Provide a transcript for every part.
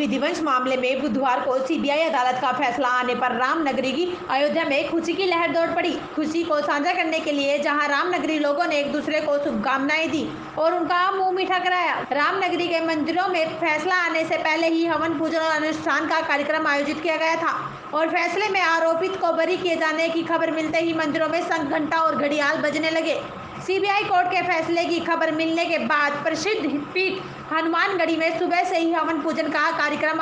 विधिवंश मामले में बुधवार को सीबीआई अदालत का फैसला आने पर रामनगरी की अयोध्या में खुशी की लहर दौड़ पड़ी। खुशी को साझा करने के लिए जहां रामनगरी लोगों ने एक दूसरे को शुभकामनाएं दी और उनका मुंह मीठा कराया। रामनगरी के मंदिरों में फैसला आने से पहले ही हवन पूजन और अनुष्ठान का कार्यक्रम आयोजित किया गया था और फैसले में आरोपित को बरी किए जाने की खबर मिलते ही मंदिरों में शंख, घंटा और घड़ियाल बजने लगे। सीबीआई कोर्ट के फैसले की खबर मिलने के बाद प्रसिद्ध पीठ हनुमानगढ़ी में सुबह से ही हवन पूजन का कार्यक्रम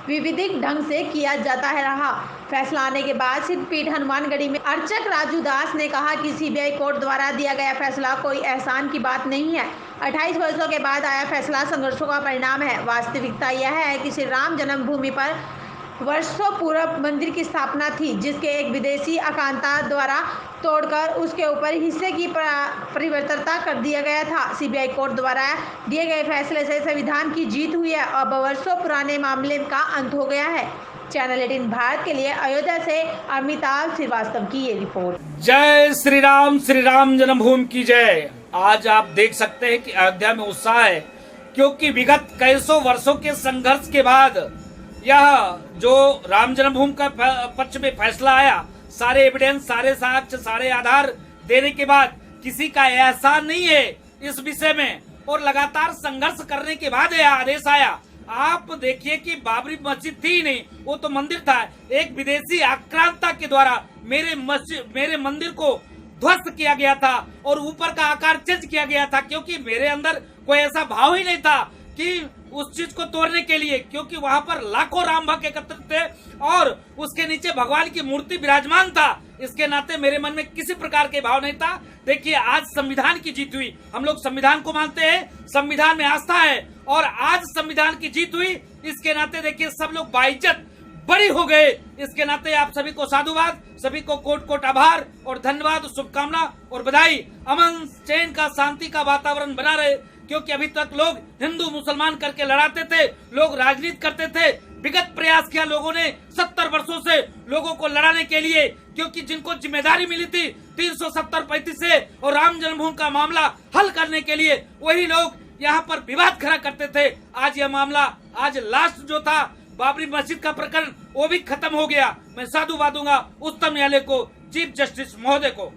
विधिक ढंग से किया जाता है रहा। फैसला आने के बाद सिद्ध पीठ हनुमानगढ़ी में अर्चक राजू दास ने कहा कि सीबीआई कोर्ट द्वारा दिया गया फैसला कोई एहसान की बात नहीं है। 28 वर्षों के बाद आया फैसला संघर्षों का परिणाम है। वास्तविकता यह है कि श्री राम जन्मभूमि पर वर्षों पूर्व मंदिर की स्थापना थी, जिसके एक विदेशी आक्रांता द्वारा तोड़कर उसके ऊपर हिस्से की परिवर्तनता कर दिया गया था। सीबीआई कोर्ट द्वारा दिए गए फैसले से संविधान की जीत हुई है। अब वर्षों पुराने मामले का अंत हो गया है। चैनल 18 भारत के लिए अयोध्या से अमिताभ श्रीवास्तव की ये रिपोर्ट। जय श्री राम जन्मभूमि की जय। आज आप देख सकते हैं कि अयोध्या में उत्साह है, क्योंकि विगत कई सौ वर्षों के संघर्ष के बाद यह जो राम जन्मभूमि का पक्ष में फैसला आया, सारे एविडेंस, सारे साक्ष्य, सारे आधार देने के बाद किसी का एहसान नहीं है इस विषय में, और लगातार संघर्ष करने के बाद यह आदेश आया। आप देखिए कि बाबरी मस्जिद थी ही नहीं, वो तो मंदिर था। एक विदेशी आक्रांता के द्वारा मेरे मंदिर को ध्वस्त किया गया था और ऊपर का आकार चेंज किया गया था, क्योंकि मेरे अंदर कोई ऐसा भाव ही नहीं था कि उस चीज को तोड़ने के लिए, क्योंकि वहां पर लाखों राम भक्त एकत्रित थे और उसके नीचे भगवान की मूर्ति विराजमान था। इसके नाते मेरे मन में किसी प्रकार के भाव नहीं था। देखिए, आज संविधान की जीत हुई। हम लोग संविधान को मानते हैं, संविधान में आस्था है, और आज संविधान की जीत हुई। इसके नाते देखिए सब लोग बाइज्जत बरी हो गए। इसके नाते आप सभी को साधुवाद, सभी को कोट कोट आभार और धन्यवाद, शुभकामना और बधाई। अमन चैन का, शांति का वातावरण बना रहे, क्योंकि अभी तक लोग हिंदू मुसलमान करके लड़ाते थे, लोग राजनीति करते थे। विगत प्रयास किया लोगों ने 70 वर्षों से लोगों को लड़ाने के लिए, क्योंकि जिनको जिम्मेदारी मिली थी 370-35 से और राम जन्मभूमि का मामला हल करने के लिए, वही लोग यहाँ पर विवाद खड़ा करते थे। आज यह मामला, आज लास्ट जो था बाबरी मस्जिद का प्रकरण, वो भी खत्म हो गया। मैं साधुवाद दूंगा उच्चतम न्यायालय को, चीफ जस्टिस महोदय को।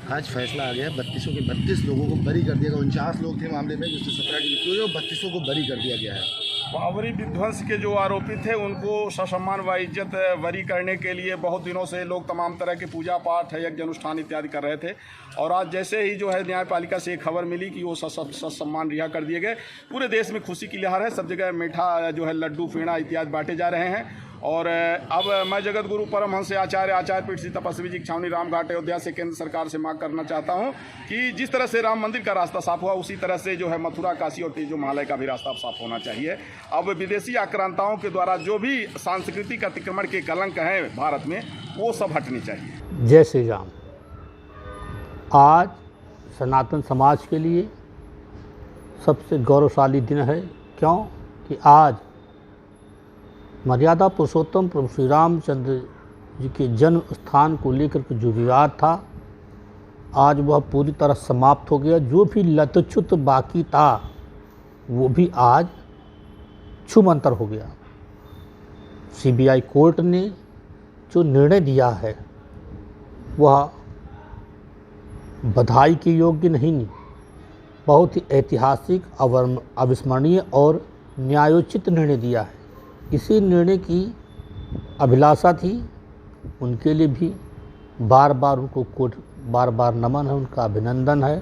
आज फैसला आ गया, 32 के 32 लोगों को बरी कर दिया गया। 49 लोग थे मामले में, जिससे 17 की मृत्यु हुई और 32 को बरी कर दिया गया है। बाबरी विध्वंस के जो आरोपी थे उनको ससम्मान व इज्जत बरी करने के लिए बहुत दिनों से लोग तमाम तरह के पूजा पाठ, यज्ञ अनुष्ठान इत्यादि कर रहे थे, और आज जैसे ही जो है न्यायपालिका से एक खबर मिली कि वो ससम्मान रिहा कर दिए गए, पूरे देश में खुशी की लहर है। सब जगह मीठा जो है लड्डू, पेड़ा इत्यादि बांटे जा रहे हैं। और अब मैं जगत गुरु परमहंस आचार्य पीठ श्री तपस्वी जी छावनी रामघाट अयोध्या से केंद्र सरकार से मांग करना चाहता हूं कि जिस तरह से राम मंदिर का रास्ता साफ हुआ, उसी तरह से जो है मथुरा, काशी और तेजो महालय का भी रास्ता साफ होना चाहिए। अब विदेशी आक्रांताओं के द्वारा जो भी सांस्कृतिक अतिक्रमण के कलंक हैं भारत में, वो सब हटनी चाहिए। जय श्री राम। आज सनातन समाज के लिए सबसे गौरवशाली दिन है। क्यों कि आज मर्यादा पुरुषोत्तम प्रभु श्री रामचंद्र जी के जन्म स्थान को लेकर के जो विवाद था, आज वह पूरी तरह समाप्त हो गया। जो भी लतछुत बाकी था वो भी आज छूमंतर हो गया। सीबीआई कोर्ट ने जो निर्णय दिया है वह बधाई के योग्य नहीं, बहुत ही ऐतिहासिक, अविस्मरणीय और न्यायोचित निर्णय दिया है। इसी निर्णय की अभिलाषा थी, उनके लिए भी बार बार उनको कोर्ट बार बार नमन है, उनका अभिनंदन है।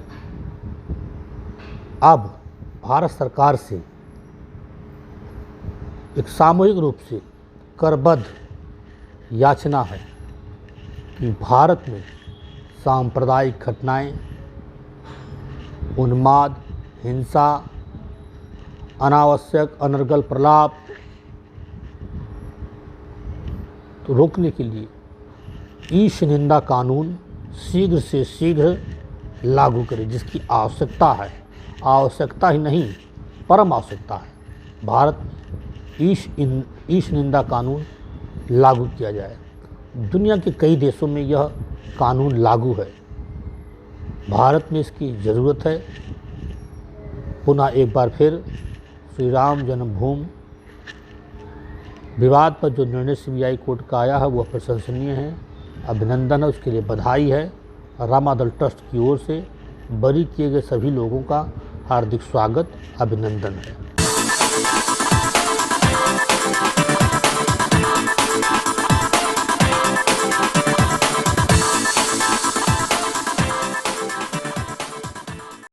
अब भारत सरकार से एक सामूहिक रूप से करबद्ध याचना है कि भारत में सांप्रदायिक घटनाएं, उन्माद, हिंसा, अनावश्यक अनर्गल प्रलाप तो रोकने के लिए ईश निंदा कानून शीघ्र से शीघ्र लागू करें, जिसकी आवश्यकता है। आवश्यकता ही नहीं, परम आवश्यकता है। भारत में ईश निंदा कानून लागू किया जाए। दुनिया के कई देशों में यह कानून लागू है, भारत में इसकी ज़रूरत है। पुनः एक बार फिर श्री राम जन्मभूमि विवाद पर जो निर्णय सीबीआई कोर्ट का आया है वह प्रशंसनीय है, अभिनंदन है, उसके लिए बधाई है। रामादल ट्रस्ट की ओर से बरी किए गए सभी लोगों का हार्दिक स्वागत, अभिनंदन है।